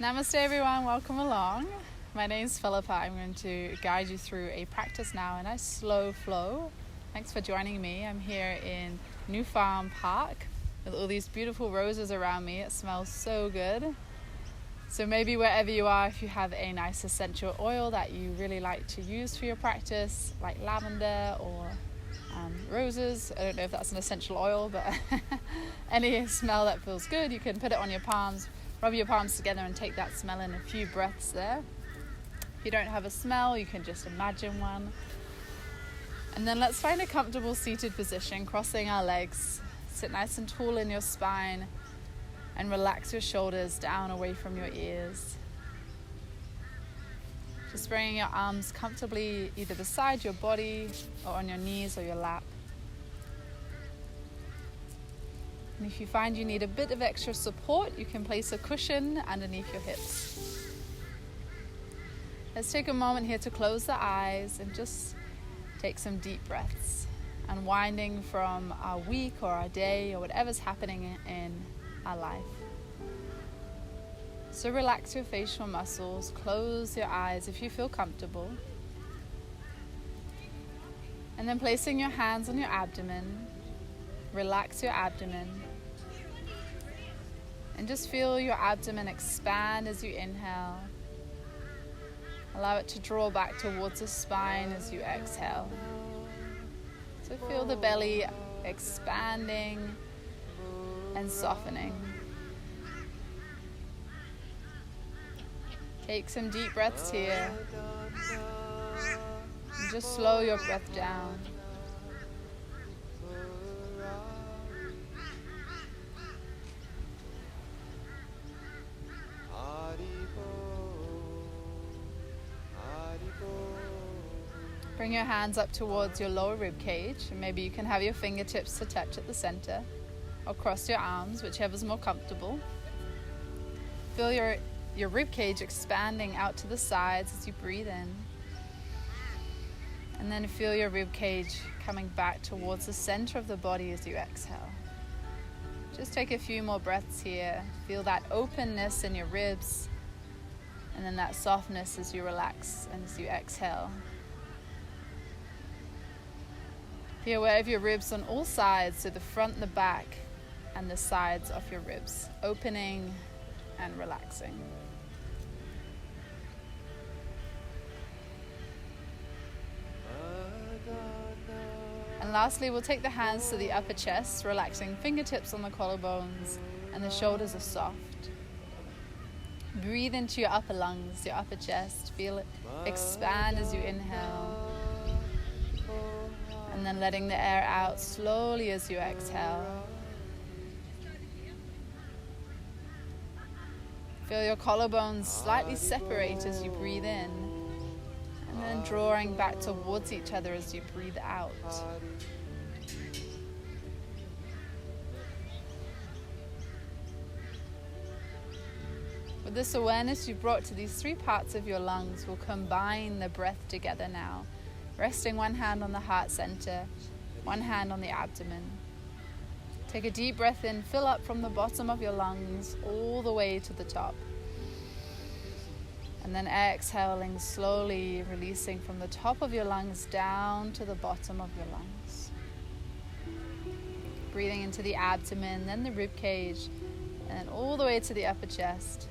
Namaste everyone, welcome along. My name is Philippa. I'm going to guide you through a practice now, a nice slow flow. Thanks for joining me. I'm here in New Farm Park with all these beautiful roses around me. It smells so good. So maybe wherever you are, if you have a nice essential oil that you really like to use for your practice, like lavender or roses. I don't know if that's an essential oil, but any smell that feels good, you can put it on your palms. Rub your palms together and take that smell in, a few breaths there. If you don't have a smell, you can just imagine one. And then let's find a comfortable seated position, crossing our legs. Sit nice and tall in your spine and relax your shoulders down away from your ears. Just bringing your arms comfortably either beside your body or on your knees or your lap. And if you find you need a bit of extra support, you can place a cushion underneath your hips. Let's take a moment here to close the eyes and just take some deep breaths, unwinding from our week or our day or whatever's happening in our life. So relax your facial muscles, close your eyes if you feel comfortable. And then placing your hands on your abdomen, relax your abdomen. And just feel your abdomen expand as you inhale. Allow it to draw back towards the spine as you exhale. So feel the belly expanding and softening. Take some deep breaths here. And just slow your breath down. Bring your hands up towards your lower rib cage, and maybe you can have your fingertips to touch at the center, or cross your arms, whichever's more comfortable. Feel your rib cage expanding out to the sides as you breathe in. And then feel your rib cage coming back towards the center of the body as you exhale. Just take a few more breaths here. Feel that openness in your ribs, and then that softness as you relax and as you exhale. Be aware of your ribs on all sides, so the front, the back, and the sides of your ribs, opening and relaxing. And lastly, we'll take the hands to the upper chest, relaxing fingertips on the collarbones, and the shoulders are soft. Breathe into your upper lungs, your upper chest. Feel it expand as you inhale. And then letting the air out slowly as you exhale. Feel your collarbones slightly separate as you breathe in, and then drawing back towards each other as you breathe out. With this awareness you've brought to these three parts of your lungs, we'll combine the breath together now. Resting one hand on the heart center, one hand on the abdomen. Take a deep breath in, fill up from the bottom of your lungs all the way to the top. And then exhaling slowly, releasing from the top of your lungs down to the bottom of your lungs. Breathing into the abdomen, then the rib cage, and then all the way to the upper chest.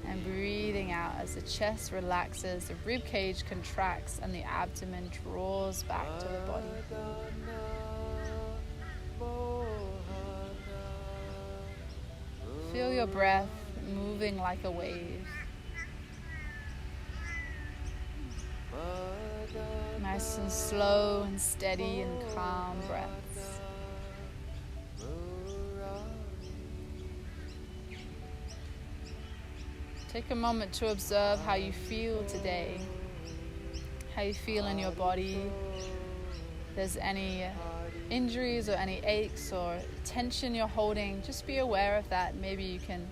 And breathing out as the chest relaxes, the rib cage contracts, and the abdomen draws back to the body. Feel your breath moving like a wave. Nice and slow and steady and calm breaths. Take a moment to observe how you feel today, how you feel in your body. If there's any injuries or any aches or tension you're holding, just be aware of that. Maybe you can,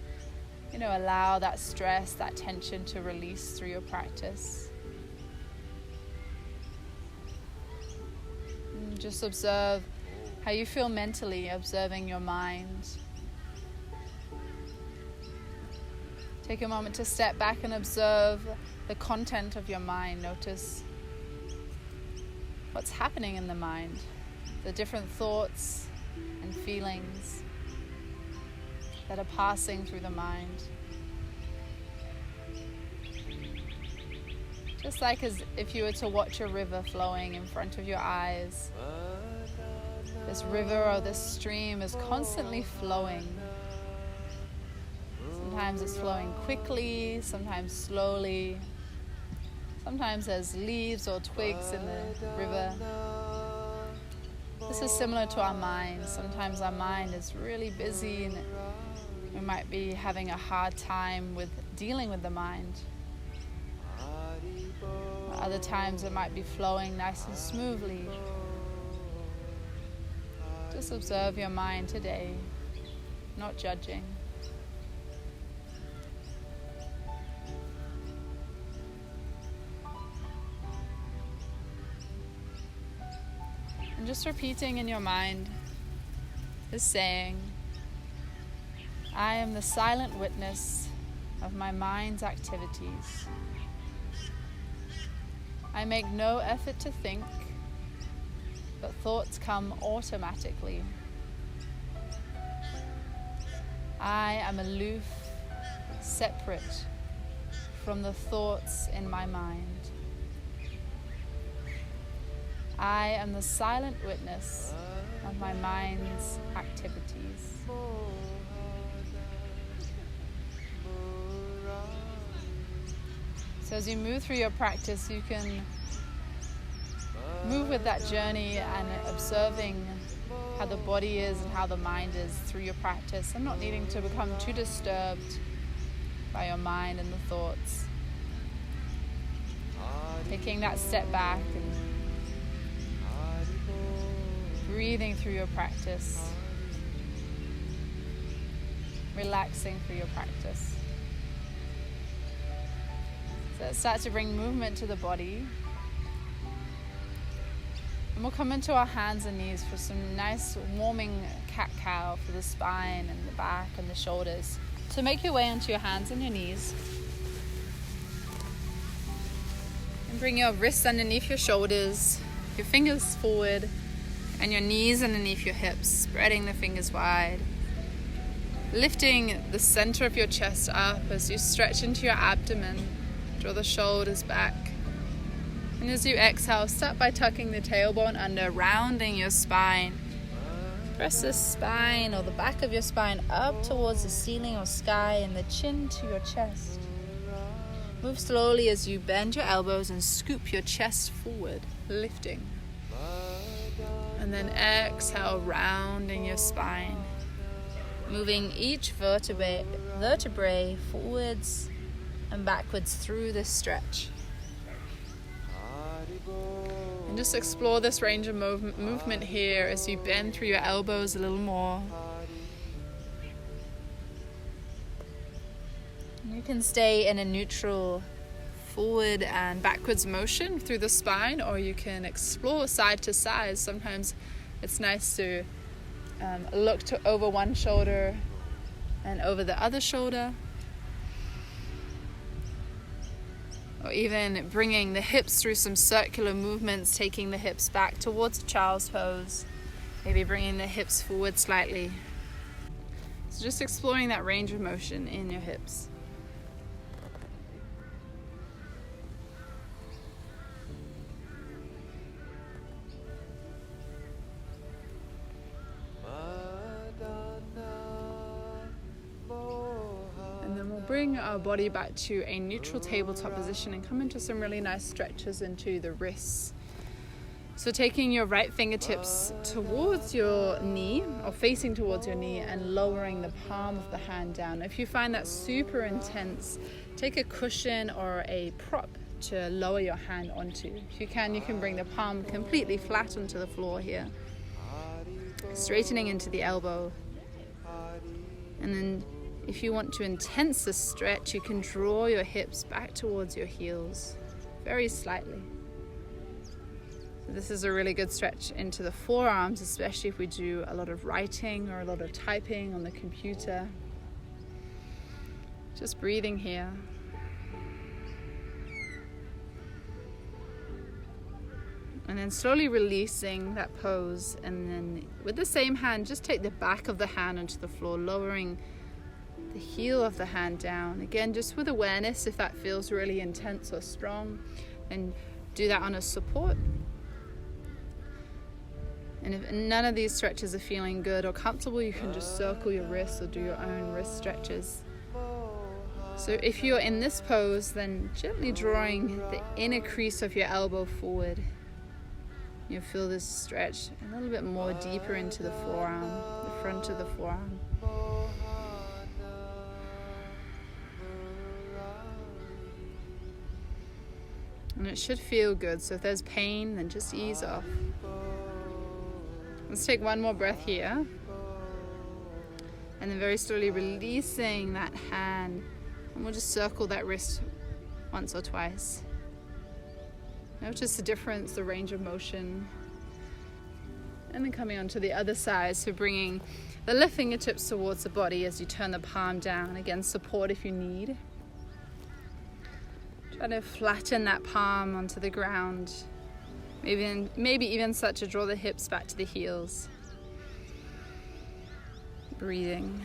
allow that stress, that tension to release through your practice. And just observe how you feel mentally, observing your mind. Take a moment to step back and observe the content of your mind. Notice what's happening in the mind, the different thoughts and feelings that are passing through the mind. Just like as if you were to watch a river flowing in front of your eyes. This river or this stream is constantly flowing. Sometimes it's flowing quickly, sometimes slowly. Sometimes there's leaves or twigs in the river. This is similar to our mind. Sometimes our mind is really busy and we might be having a hard time with dealing with the mind. Other times it might be flowing nice and smoothly. Just observe your mind today, not judging. And just repeating in your mind this saying, I am the silent witness of my mind's activities. I make no effort to think, but thoughts come automatically. I am aloof, separate from the thoughts in my mind. I am the silent witness of my mind's activities. So as you move through your practice, you can move with that journey and observing how the body is and how the mind is through your practice, and not needing to become too disturbed by your mind and the thoughts. Taking that step back and breathing through your practice, relaxing through your practice. So start to bring movement to the body. And we'll come into our hands and knees for some nice warming cat-cow for the spine and the back and the shoulders. So make your way onto your hands and your knees. And bring your wrists underneath your shoulders, your fingers forward, and your knees underneath your hips, spreading the fingers wide. Lifting the center of your chest up as you stretch into your abdomen. Draw the shoulders back. And as you exhale, start by tucking the tailbone under, rounding your spine. Press the spine or the back of your spine up towards the ceiling or sky and the chin to your chest. Move slowly as you bend your elbows and scoop your chest forward, lifting. And then exhale, rounding your spine. Moving each vertebrae forwards and backwards through this stretch. And just explore this range of movement here as you bend through your elbows a little more. You can stay in a neutral forward and backwards motion through the spine, or you can explore side to side. Sometimes it's nice to look over one shoulder and over the other shoulder. Or even bringing the hips through some circular movements, taking the hips back towards child's pose. Maybe bringing the hips forward slightly. So just exploring that range of motion in your hips. Bring our body back to a neutral tabletop position and come into some really nice stretches into the wrists. So taking your right fingertips towards your knee or facing towards your knee and lowering the palm of the hand down. If you find that super intense, take a cushion or a prop to lower your hand onto. If you can bring the palm completely flat onto the floor here. Straightening into the elbow. And then if you want to intense the stretch, you can draw your hips back towards your heels, very slightly. So this is a really good stretch into the forearms, especially if we do a lot of writing or a lot of typing on the computer. Just breathing here. And then slowly releasing that pose, and then with the same hand, just take the back of the hand onto the floor, lowering the heel of the hand down. Again, just with awareness, if that feels really intense or strong, and do that on a support. And if none of these stretches are feeling good or comfortable, you can just circle your wrists or do your own wrist stretches. So if you're in this pose, then gently drawing the inner crease of your elbow forward. You'll feel this stretch a little bit more deeper into the forearm, the front of the forearm. And it should feel good, so if there's pain, then just ease off. Let's take one more breath here. And then very slowly releasing that hand. And we'll just circle that wrist once or twice. Notice the difference, the range of motion. And then coming onto the other side, so bringing the left fingertips towards the body as you turn the palm down. Again, support if you need. Try to flatten that palm onto the ground. Maybe even start to draw the hips back to the heels. Breathing.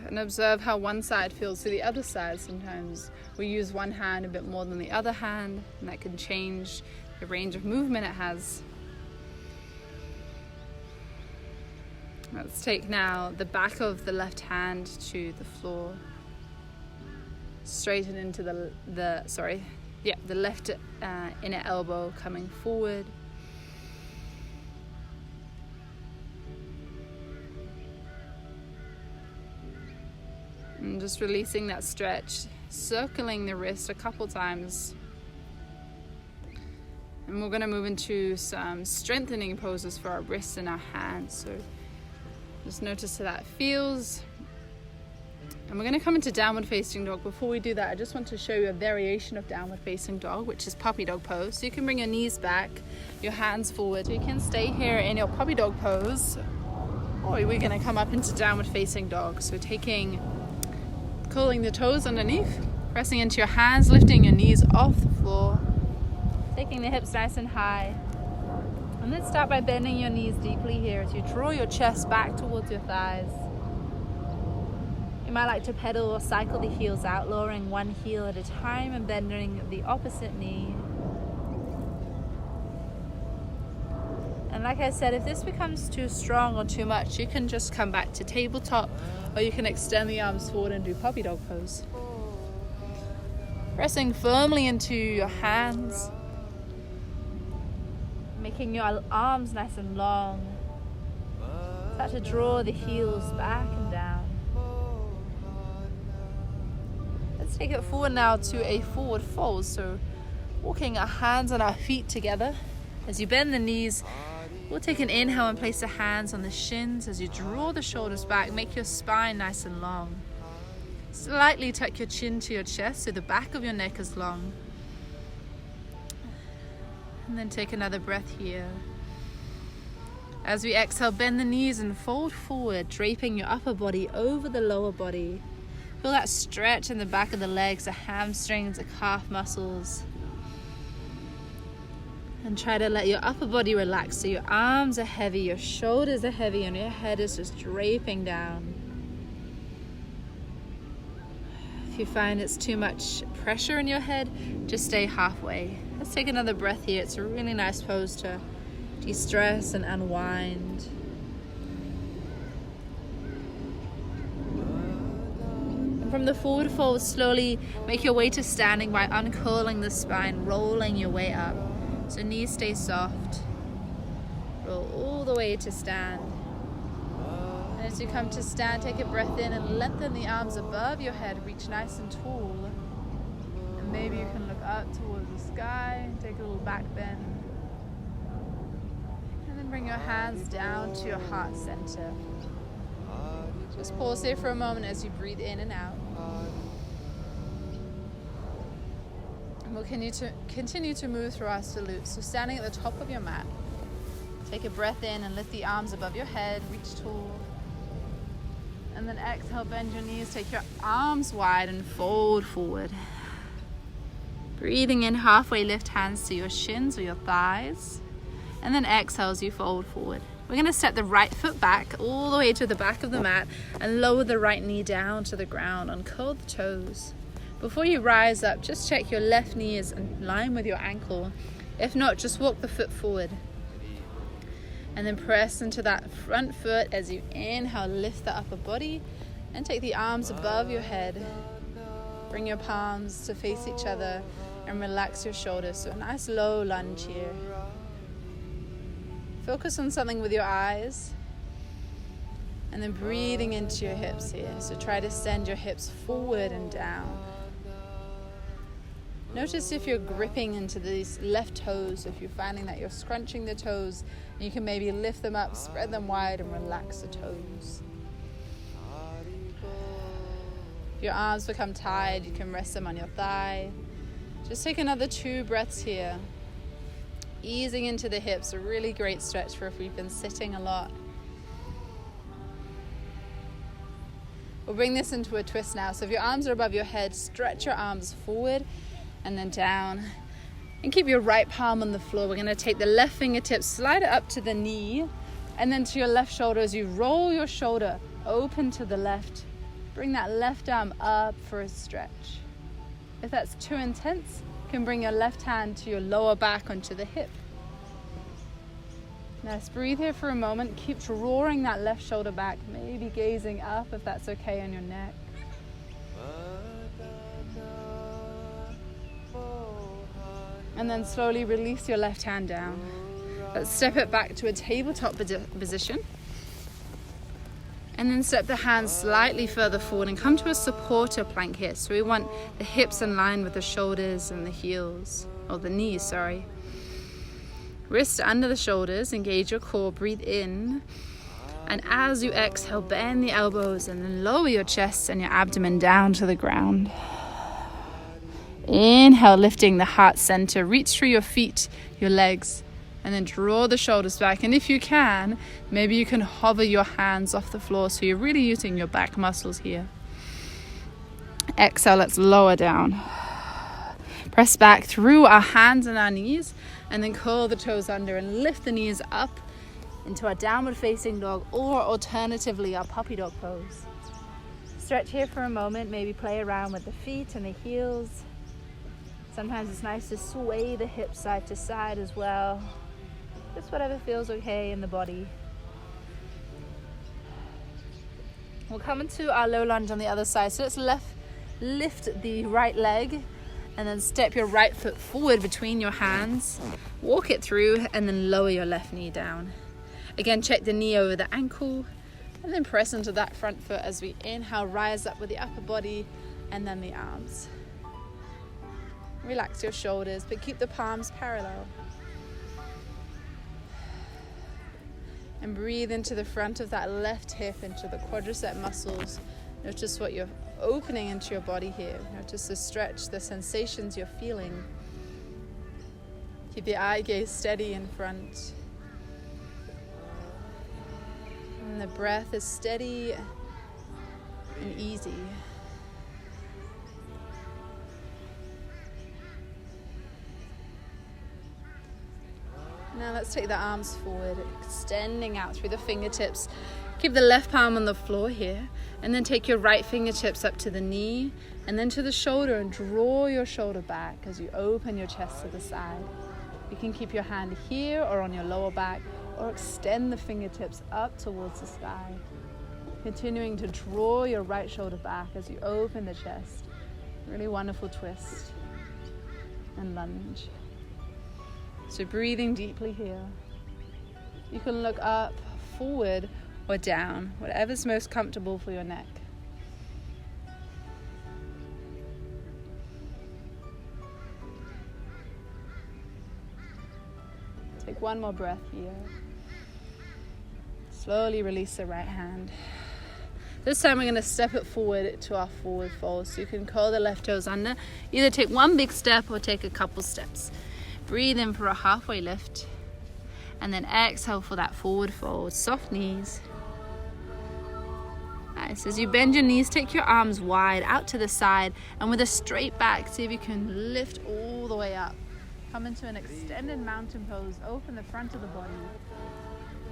And observe how one side feels to the other side. Sometimes we use one hand a bit more than the other hand, and that can change the range of movement it has. Let's take now the back of the left hand to the floor. Straighten into the left inner elbow coming forward. And just releasing that stretch, circling the wrist a couple times. And we're going to move into some strengthening poses for our wrists and our hands. So just notice how that feels. And we're going to come into downward facing dog. Before we do that, I just want to show you a variation of downward facing dog, which is puppy dog pose. So you can bring your knees back, your hands forward. You can stay here in your puppy dog pose, or we're going to come up into downward facing dog. So curling the toes underneath, pressing into your hands, lifting your knees off the floor, taking the hips nice and high. And then start by bending your knees deeply here as you draw your chest back towards your thighs. You might like to pedal or cycle the heels out, lowering one heel at a time and bending the opposite knee. And like I said, if this becomes too strong or too much, you can just come back to tabletop, or you can extend the arms forward and do puppy dog pose. Pressing firmly into your hands, making your arms nice and long. Start to draw the heels back and down. Let's take it forward now to a forward fold. So walking our hands and our feet together. As you bend the knees, we'll take an inhale and place the hands on the shins. As you draw the shoulders back, make your spine nice and long. Slightly tuck your chin to your chest so the back of your neck is long. And then take another breath here. As we exhale, bend the knees and fold forward, draping your upper body over the lower body. Feel that stretch in the back of the legs, the hamstrings, the calf muscles. And try to let your upper body relax so your arms are heavy, your shoulders are heavy, and your head is just draping down. If you find it's too much pressure in your head, just stay halfway. Let's take another breath here. It's a really nice pose to de-stress and unwind. And from the forward fold, slowly make your way to standing by uncurling the spine, rolling your way up. So knees stay soft. Roll all the way to stand. And as you come to stand, take a breath in and lengthen the arms above your head. Reach nice and tall. And maybe you can look up towards the sky. Take a little back bend. And then bring your hands down to your heart center. Just pause here for a moment as you breathe in and out. We'll continue to move through our salute. So standing at the top of your mat, take a breath in and lift the arms above your head, reach tall. And then exhale, bend your knees, take your arms wide and fold forward. Breathing in, halfway lift hands to your shins or your thighs. And then exhale as you fold forward. We're going to step the right foot back all the way to the back of the mat and lower the right knee down to the ground. Uncurl the toes. Before you rise up, just check your left knee is in line with your ankle. If not, just walk the foot forward. And then press into that front foot as you inhale, lift the upper body and take the arms above your head. Bring your palms to face each other and relax your shoulders. So a nice low lunge here. Focus on something with your eyes and then breathing into your hips here. So try to send your hips forward and down. Notice if you're gripping into these left toes, if you're finding that you're scrunching the toes, you can maybe lift them up, spread them wide and relax the toes. If your arms become tired, you can rest them on your thigh. Just take another 2 breaths here. Easing into the hips, a really great stretch for if we've been sitting a lot. We'll bring this into a twist now. So if your arms are above your head, stretch your arms forward and then down. And keep your right palm on the floor. We're going to take the left fingertips, slide it up to the knee, and then to your left shoulder as you roll your shoulder open to the left. Bring that left arm up for a stretch. If that's too intense, you can bring your left hand to your lower back onto the hip. Nice. Breathe here for a moment. Keep drawing that left shoulder back, maybe gazing up if that's okay on your neck. And then slowly release your left hand down. Let's step it back to a tabletop position. And then step the hands slightly further forward and come to a supporter plank here. So we want the hips in line with the shoulders and the heels, or the knees, sorry. Wrists under the shoulders, engage your core, breathe in. And as you exhale, bend the elbows and then lower your chest and your abdomen down to the ground. Inhale, lifting the heart center. Reach through your feet, your legs, and then draw the shoulders back. And if you can, maybe you can hover your hands off the floor so you're really using your back muscles here. Exhale, let's lower down. Press back through our hands and our knees, and then curl the toes under and lift the knees up into our downward facing dog, or alternatively our puppy dog pose. Stretch here for a moment, maybe play around with the feet and the heels. Sometimes it's nice to sway the hips side to side as well. Just whatever feels okay in the body. We'll come into our low lunge on the other side. So let's lift the right leg and then step your right foot forward between your hands. Walk it through and then lower your left knee down. Again, check the knee over the ankle and then press into that front foot as we inhale, rise up with the upper body and then the arms. Relax your shoulders, but keep the palms parallel. And breathe into the front of that left hip, into the quadricep muscles. Notice what you're opening into your body here. Notice the stretch, the sensations you're feeling. Keep the eye gaze steady in front. And the breath is steady and easy. Now let's take the arms forward, extending out through the fingertips. Keep the left palm on the floor here, and then take your right fingertips up to the knee, and then to the shoulder, and draw your shoulder back as you open your chest to the side. You can keep your hand here or on your lower back, or extend the fingertips up towards the sky. Continuing to draw your right shoulder back as you open the chest. Really wonderful twist and lunge. So breathing deeply here. You can look up, forward, or down, whatever's most comfortable for your neck. Take one more breath here. Slowly release the right hand. This time we're going to step it forward to our forward fold. So you can curl the left toes under. Either take one big step or take a couple steps. Breathe in for a halfway lift. And then exhale for that forward fold. Soft knees. Nice. As you bend your knees, take your arms wide out to the side, and with a straight back, see if you can lift all the way up. Come into an extended mountain pose, open the front of the body,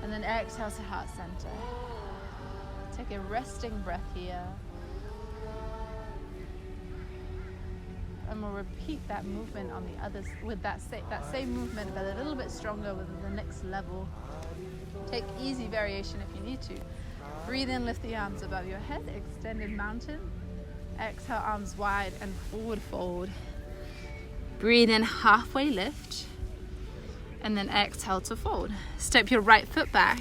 and then exhale to heart center. Take a resting breath here. And we'll repeat that movement on the others with that same movement, but a little bit stronger with the next level. Take easy variation if you need to. Breathe in, lift the arms above your head, extended mountain. Exhale, arms wide and forward fold. Breathe in, halfway lift. And then exhale to fold. Step your right foot back.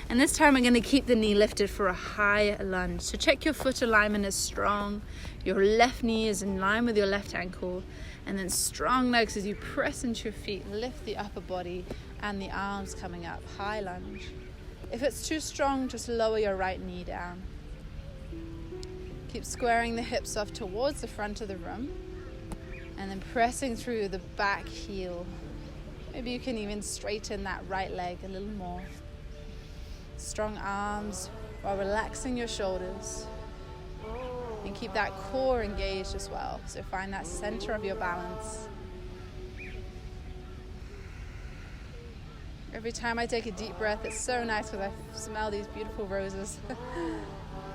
And this time we're going to keep the knee lifted for a high lunge. So check your foot alignment is strong. Your left knee is in line with your left ankle. And then strong legs as you press into your feet. Lift the upper body and the arms coming up. High lunge. If it's too strong, just lower your right knee down. Keep squaring the hips off towards the front of the room. And then pressing through the back heel. Maybe you can even straighten that right leg a little more. Strong arms while relaxing your shoulders. And keep that core engaged as well. So find that center of your balance. Every time I take a deep breath, it's so nice because I smell these beautiful roses.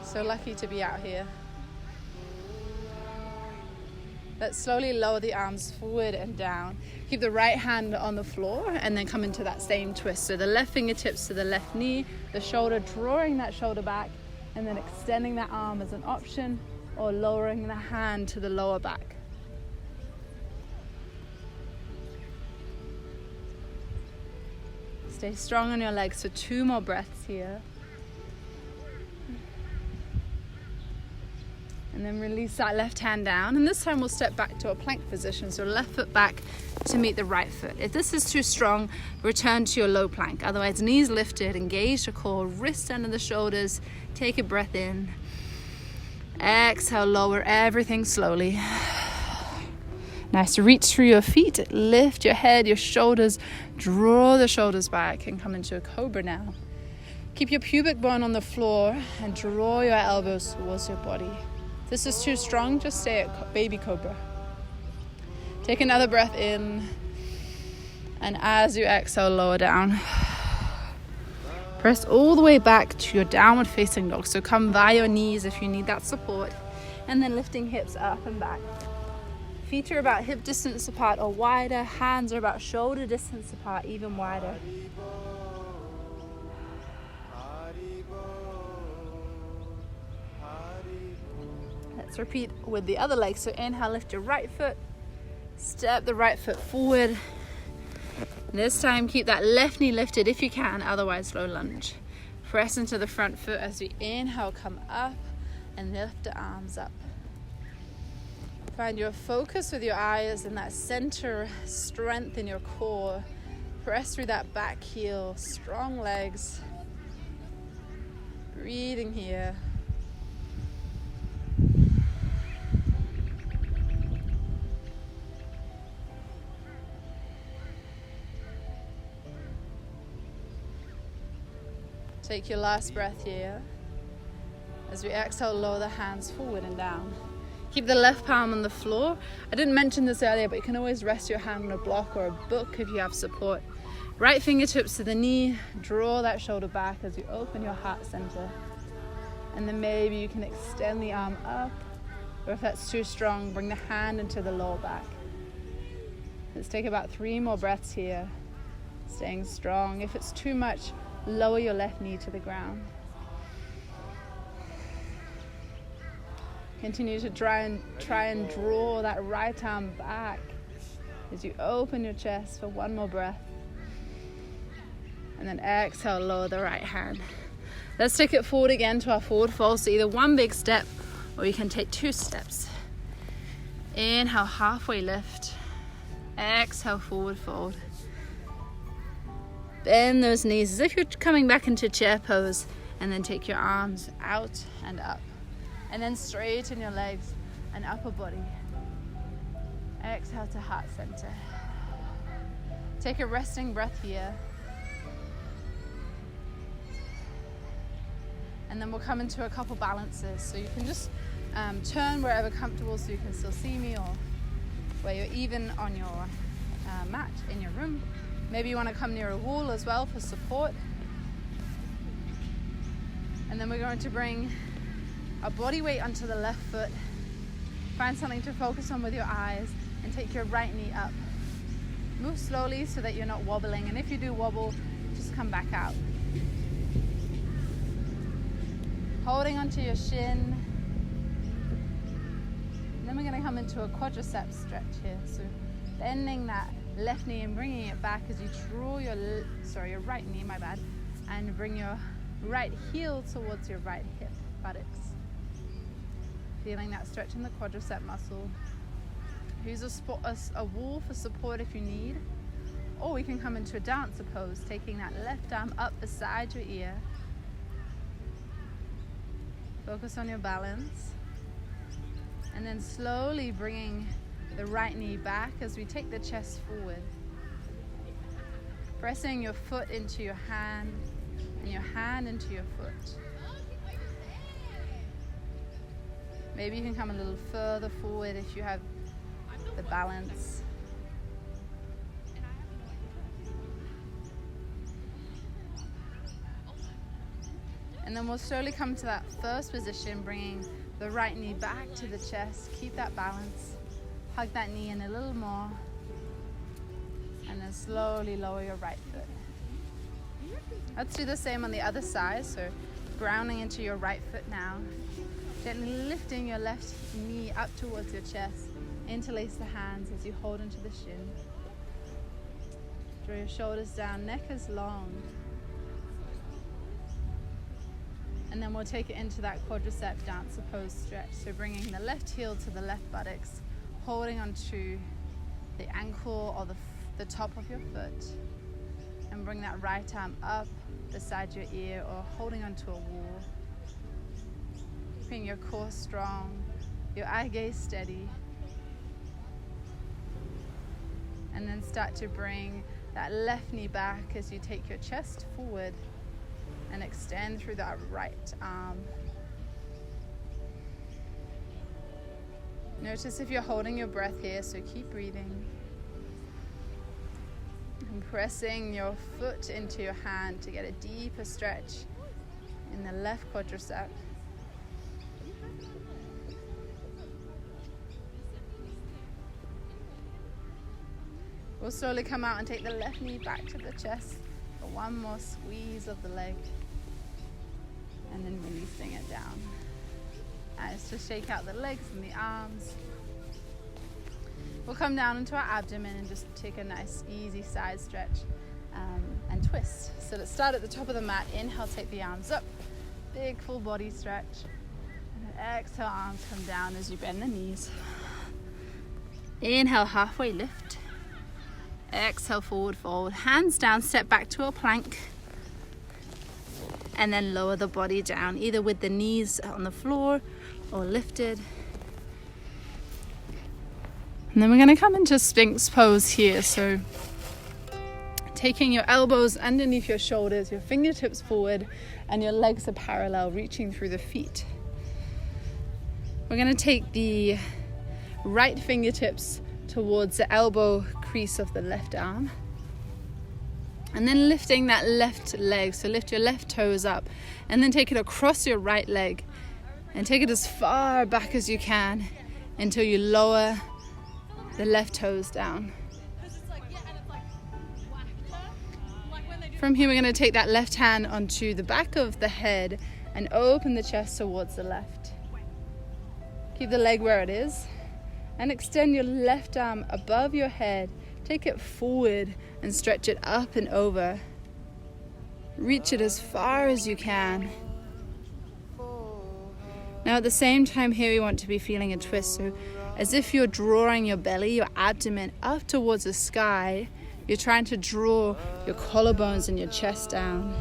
So lucky to be out here. Let's slowly lower the arms forward and down. Keep the right hand on the floor and then come into that same twist. So the left fingertips to the left knee, the shoulder, drawing that shoulder back, and then extending that arm as an option, or lowering the hand to the lower back. Stay strong on your legs for 2 more breaths here. And then release that left hand down. And this time we'll step back to a plank position. So left foot back to meet the right foot. If this is too strong, return to your low plank. Otherwise, knees lifted, engage the core, wrists under the shoulders. Take a breath in. Exhale, lower everything slowly. Nice. Reach through your feet, lift your head, your shoulders, draw the shoulders back and come into a cobra now. Keep your pubic bone on the floor and draw your elbows towards your body. If this is too strong, just stay at baby cobra. Take another breath in, and as you exhale, lower down. Press all the way back to your downward facing dog. So come by your knees if you need that support, and then lifting hips up and back. Feet are about hip distance apart or wider. Hands are about shoulder distance apart, even wider. Let's repeat with the other leg. So inhale, lift your right foot. Step the right foot forward. And this time, keep that left knee lifted if you can, otherwise slow lunge. Press into the front foot as we inhale, come up and lift the arms up. Find your focus with your eyes and that center strength in your core. Press through that back heel, strong legs. Breathing here. Take your last breath here. As we exhale, lower the hands forward and down. Keep the left palm on the floor. I didn't mention this earlier, but you can always rest your hand on a block or a book if you have support. Right fingertips to the knee. Draw that shoulder back as you open your heart center. And then maybe you can extend the arm up. Or if that's too strong, bring the hand into the lower back. Let's take about 3 more breaths here. Staying strong. If it's too much, lower your left knee to the ground. Continue to try and draw that right arm back as you open your chest for 1 more breath. And then exhale, lower the right hand. Let's take it forward again to our forward fold. So either 1 big step or you can take 2 steps. Inhale, halfway lift. Exhale, forward fold. Bend those knees as if you're coming back into chair pose, and then take your arms out and up. And then straighten your legs and upper body. Exhale to heart center. Take a resting breath here. And then we'll come into a couple balances. So you can just turn wherever comfortable so you can still see me, or where you're even on your mat in your room. Maybe you want to come near a wall as well for support. And then we're going to bring our body weight onto the left foot. Find something to focus on with your eyes and take your right knee up. Move slowly so that you're not wobbling, and if you do wobble, just come back out. Holding onto your shin. And then we're going to come into a quadricep stretch here. So bending that left knee and bringing it back as you draw your right knee, my bad, and bring your right heel towards your right hip buttocks. Feeling that stretch in the quadricep muscle. Use a wall for support if you need. Or we can come into a dancer pose, taking that left arm up beside your ear. Focus on your balance. And then slowly bringing the right knee back as we take the chest forward. Pressing your foot into your hand and your hand into your foot. Maybe you can come a little further forward if you have the balance. And then we'll slowly come to that first position, bringing the right knee back to the chest. Keep that balance. Hug that knee in a little more. And then slowly lower your right foot. Let's do the same on the other side. So grounding into your right foot now. Gently lifting your left knee up towards your chest. Interlace the hands as you hold into the shin. Draw your shoulders down, neck is long. And then we'll take it into that quadricep dancer pose stretch. So bringing the left heel to the left buttocks, holding onto the ankle or the top of your foot. And bring that right arm up beside your ear or holding onto a wall. Keeping your core strong, your eye gaze steady. And then start to bring that left knee back as you take your chest forward and extend through that right arm. Notice if you're holding your breath here, so keep breathing. And pressing your foot into your hand to get a deeper stretch in the left quadricep. We'll slowly come out and take the left knee back to the chest for one more squeeze of the leg. And then releasing it down. Nice, just shake out the legs and the arms. We'll come down into our abdomen and just take a nice easy side stretch and twist. So let's start at the top of the mat. Inhale, take the arms up. Big full body stretch. And then exhale, arms come down as you bend the knees. Inhale, halfway lift. Exhale, forward fold. Hands down, step back to a plank. And then lower the body down, either with the knees on the floor or lifted. And then we're going to come into Sphinx pose here. So taking your elbows underneath your shoulders, your fingertips forward, and your legs are parallel, reaching through the feet. We're going to take the right fingertips towards the elbow crease of the left arm. And then lifting that left leg, so lift your left toes up and then take it across your right leg and take it as far back as you can until you lower the left toes down. From here we're going to take that left hand onto the back of the head and open the chest towards the left. Keep the leg where it is and extend your left arm above your head. Take it forward and stretch it up and over. Reach it as far as you can. Now at the same time here we want to be feeling a twist. So as if you're drawing your belly, your abdomen up towards the sky. You're trying to draw your collarbones and your chest down.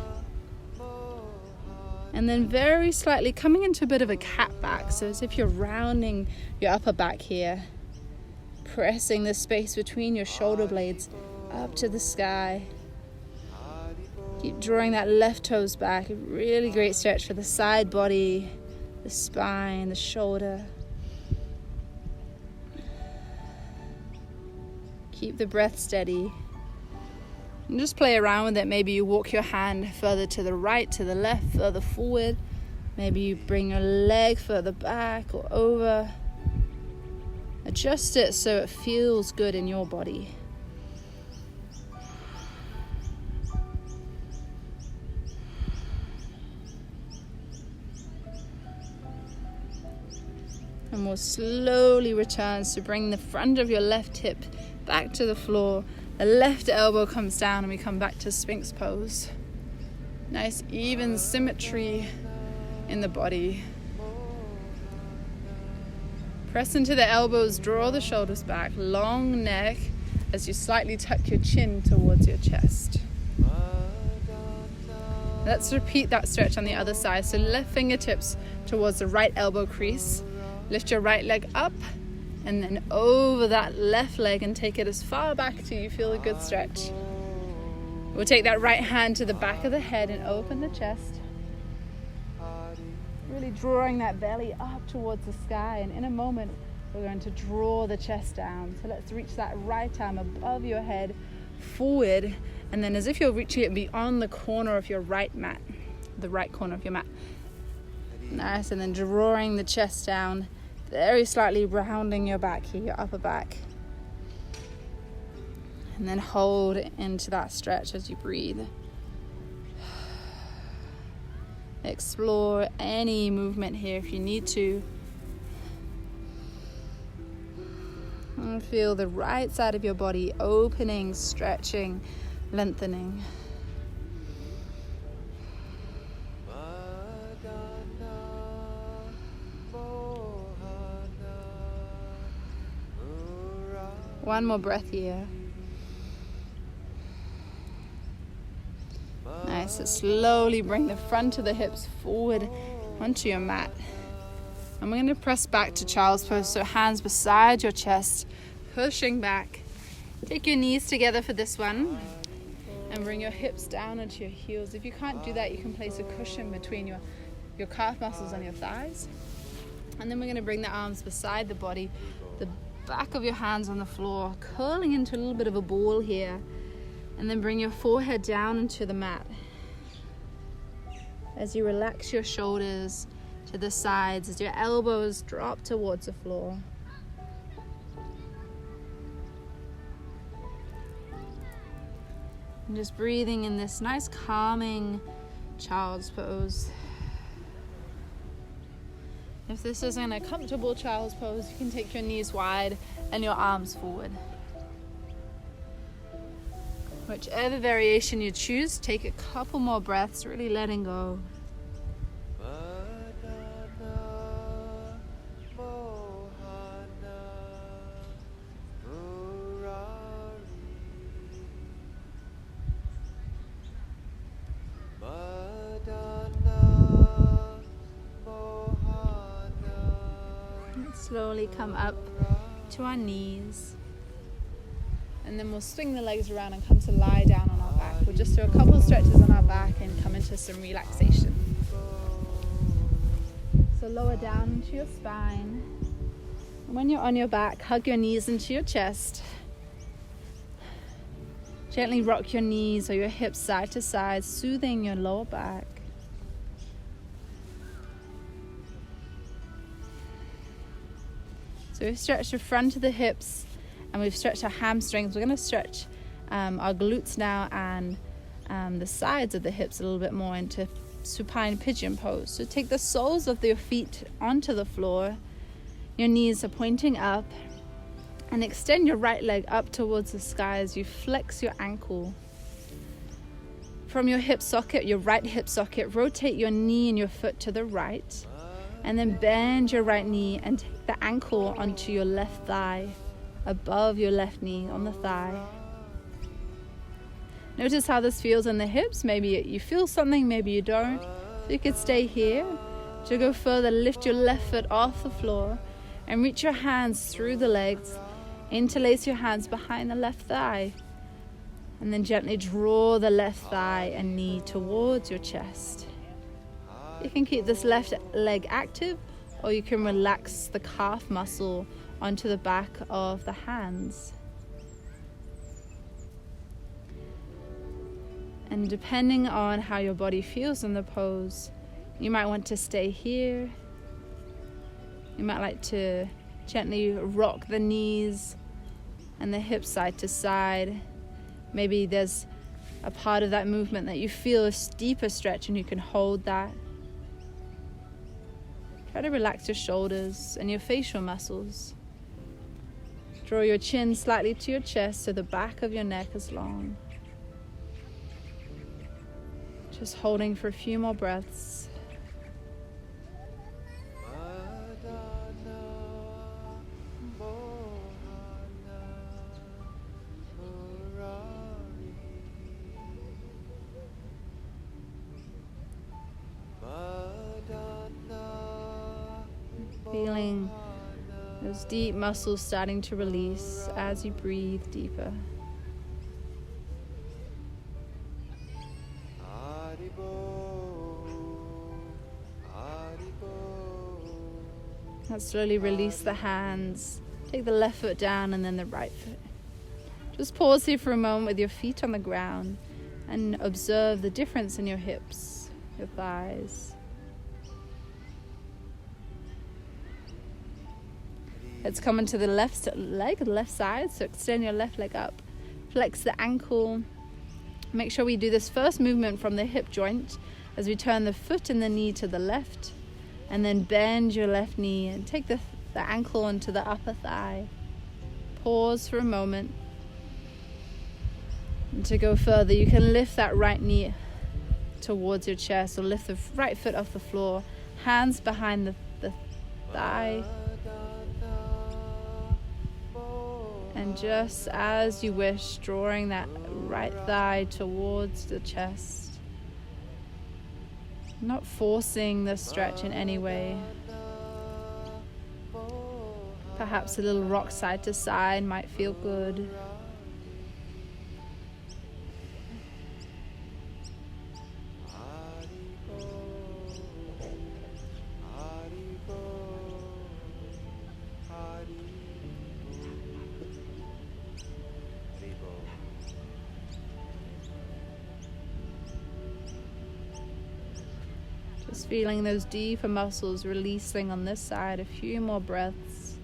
And then very slightly coming into a bit of a cat back. So as if you're rounding your upper back here. Pressing the space between your shoulder blades up to the sky. Keep drawing that left toes back. A really great stretch for the side body, the spine, the shoulder. Keep the breath steady. And just play around with it. Maybe you walk your hand further to the right, to the left, further forward. Maybe you bring your leg further back or over. Adjust it so it feels good in your body. And we'll slowly return. So bring the front of your left hip back to the floor. The left elbow comes down and we come back to Sphinx pose. Nice even symmetry in the body. Press into the elbows, draw the shoulders back, long neck as you slightly tuck your chin towards your chest. Let's repeat that stretch on the other side. So left fingertips towards the right elbow crease. Lift your right leg up and then over that left leg and take it as far back till you feel a good stretch. We'll take that right hand to the back of the head and open the chest. Really drawing that belly up towards the sky, and in a moment we're going to draw the chest down. So let's reach that right arm above your head, forward, and then as if you're reaching it beyond the corner of your right mat, the right corner of your mat. Nice, and then drawing the chest down, very slightly rounding your back here, your upper back. And then hold into that stretch as you breathe. Explore any movement here if you need to. And feel the right side of your body opening, stretching, lengthening. One more breath here. Nice. So slowly bring the front of the hips forward onto your mat. And we're going to press back to child's pose. So hands beside your chest, pushing back. Take your knees together for this one. And bring your hips down onto your heels. If you can't do that, you can place a cushion between your calf muscles and your thighs. And then we're going to bring the arms beside the body. The back of your hands on the floor, curling into a little bit of a ball here, and then bring your forehead down into the mat as you relax your shoulders to the sides, as your elbows drop towards the floor. And just breathing in this nice calming child's pose. If this isn't a comfortable child's pose, you can take your knees wide and your arms forward. Whichever variation you choose, take a couple more breaths, really letting go. Slowly come up to our knees, and then we'll swing the legs around and come to lie down on our back. We'll just do a couple of stretches on our back and come into some relaxation. So lower down into your spine. And when you're on your back, hug your knees into your chest. Gently rock your knees or your hips side to side, soothing your lower back. So we've stretched the front of the hips and we've stretched our hamstrings. We're going to stretch our glutes now and the sides of the hips a little bit more into supine pigeon pose. So take the soles of your feet onto the floor. Your knees are pointing up, and extend your right leg up towards the sky as you flex your ankle. From your hip socket, your right hip socket, rotate your knee and your foot to the right. And then bend your right knee and take the ankle onto your left thigh, above your left knee on the thigh. Notice how this feels in the hips. Maybe you feel something, maybe you don't. So you could stay here. To go further, lift your left foot off the floor and reach your hands through the legs. Interlace your hands behind the left thigh. And then gently draw the left thigh and knee towards your chest. You can keep this left leg active, or you can relax the calf muscle onto the back of the hands. And depending on how your body feels in the pose, you might want to stay here. You might like to gently rock the knees and the hips side to side. Maybe there's a part of that movement that you feel a deeper stretch and you can hold that. Try to relax your shoulders and your facial muscles. Draw your chin slightly to your chest so the back of your neck is long. Just holding for a few more breaths. Feeling those deep muscles starting to release as you breathe deeper. Now slowly release the hands. Take the left foot down and then the right foot. Just pause here for a moment with your feet on the ground and observe the difference in your hips, your thighs. Let's come into the left leg, the left side. So extend your left leg up. Flex the ankle. Make sure we do this first movement from the hip joint as we turn the foot and the knee to the left. And then bend your left knee and take the ankle onto the upper thigh. Pause for a moment. And to go further, you can lift that right knee towards your chest or lift the right foot off the floor. Hands behind the thigh. And just as you wish, drawing that right thigh towards the chest. Not forcing the stretch in any way. Perhaps a little rock side to side might feel good. Just feeling those deeper muscles releasing on this side. A few more breaths.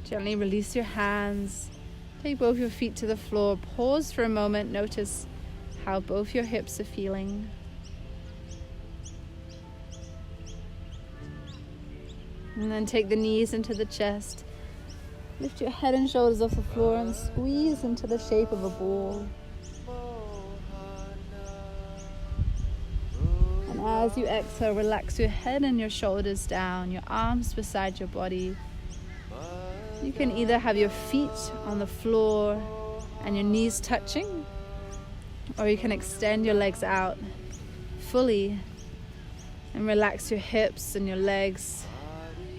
Gently release your hands. Take both your feet to the floor. Pause for a moment. Notice how both your hips are feeling. And then take the knees into the chest. Lift your head and shoulders off the floor and squeeze into the shape of a ball. And as you exhale, relax your head and your shoulders down, your arms beside your body. You can either have your feet on the floor and your knees touching, or you can extend your legs out fully and relax your hips and your legs.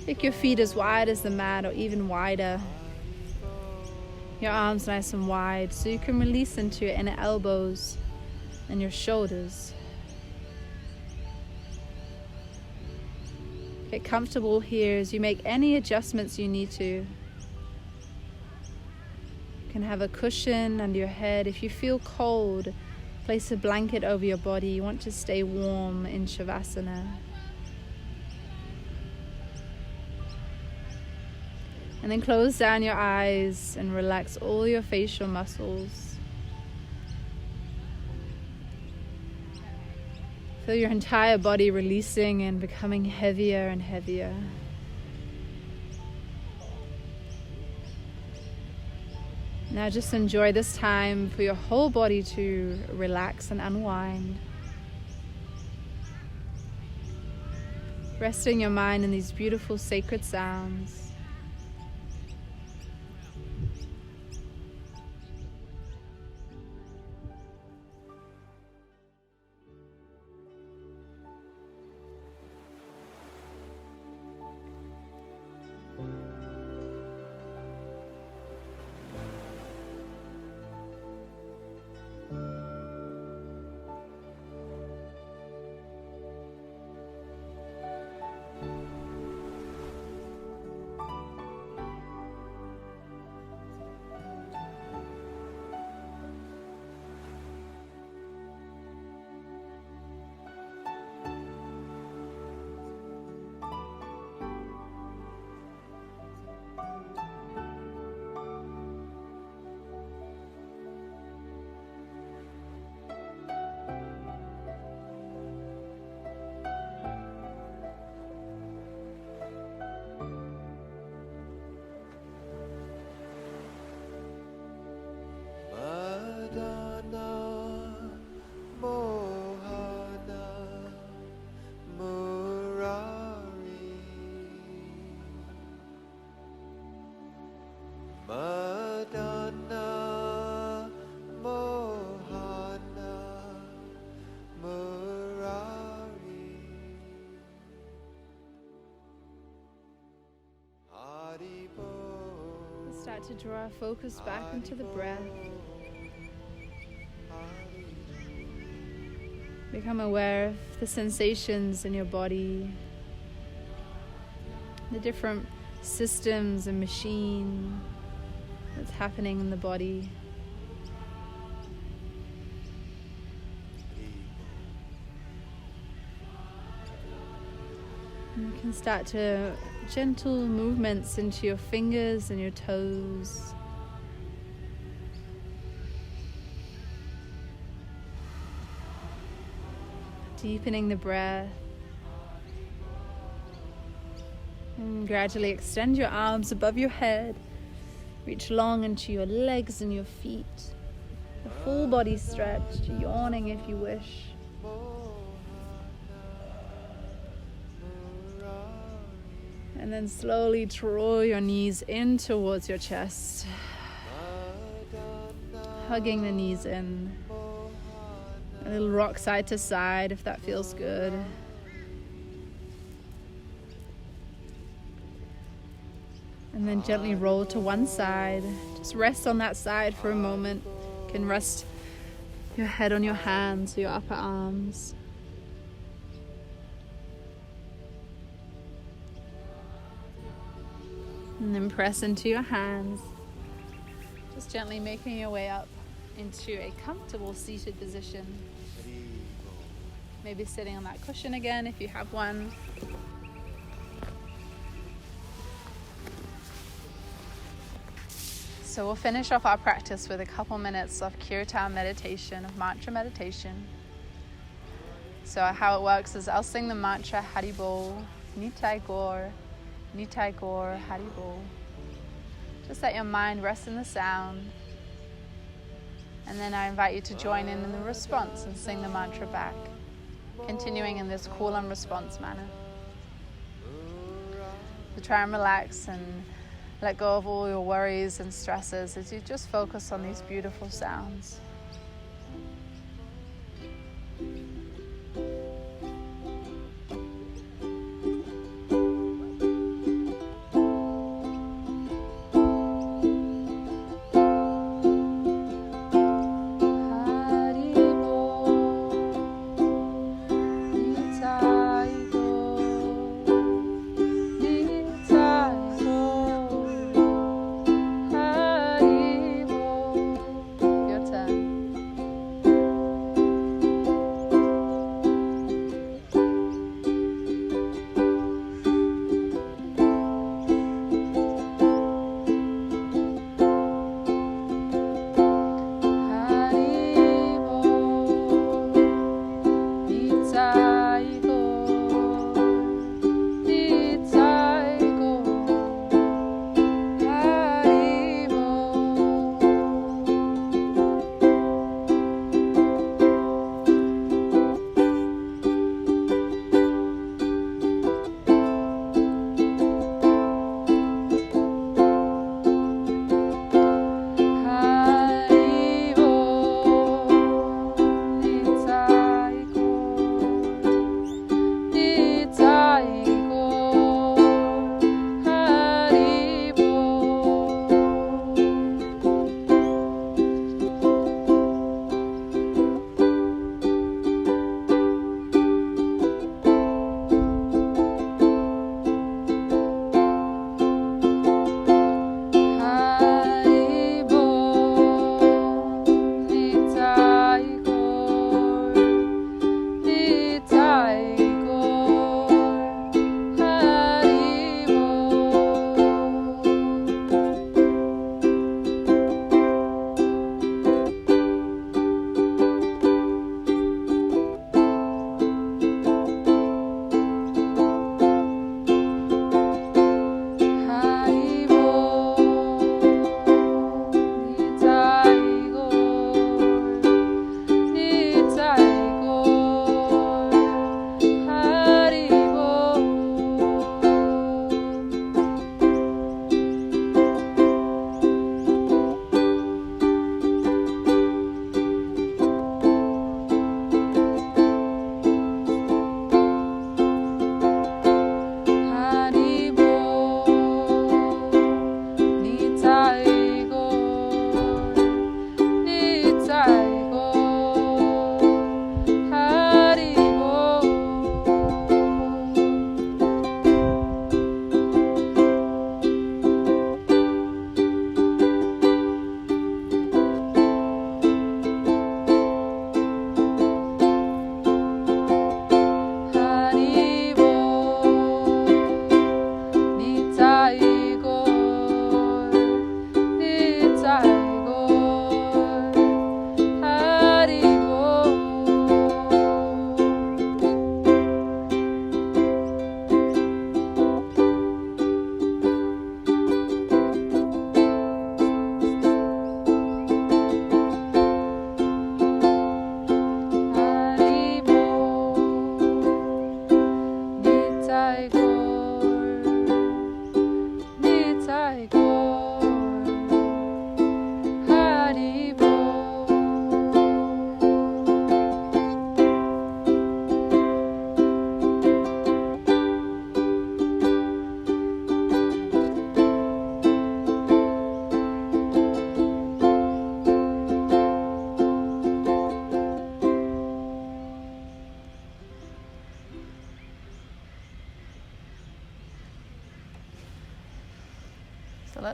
Take your feet as wide as the mat or even wider. Your arms nice and wide so you can release into your inner elbows and your shoulders. Get comfortable here as you make any adjustments you need to. You can have a cushion under your head. If you feel cold, place a blanket over your body. You want to stay warm in Shavasana. And then close down your eyes and relax all your facial muscles. Feel your entire body releasing and becoming heavier and heavier. Now just enjoy this time for your whole body to relax and unwind. Resting your mind in these beautiful sacred sounds. to draw our focus back into the breath. Become aware of the sensations in your body, the different systems and machine that's happening in the body. And you can start to gentle movements into your fingers and your toes. Deepening the breath. And gradually extend your arms above your head. Reach long into your legs and your feet. A full body stretch, yawning if you wish. And then slowly draw your knees in towards your chest. Hugging the knees in. A little rock side to side if that feels good. And then gently roll to one side. Just rest on that side for a moment. You can rest your head on your hands or your upper arms. And then press into your hands. Just gently making your way up into a comfortable seated position. Maybe sitting on that cushion again if you have one. So we'll finish off our practice with a couple minutes of kirtan meditation, of mantra meditation. So how it works is I'll sing the mantra Hari Bol, Nitai Gaur, Hari Bol. Just let your mind rest in the sound. And then I invite you to join in the response and sing the mantra back, continuing in this call and response manner. So try and relax and let go of all your worries and stresses as you just focus on these beautiful sounds. Your turn.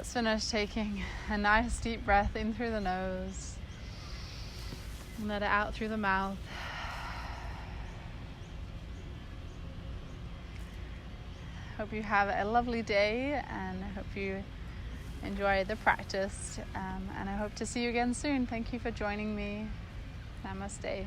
Let's finish taking a nice deep breath in through the nose and let it out through the mouth. Hope you have a lovely day, and I hope you enjoy the practice, and I hope to see you again soon. Thank you for joining me. Namaste.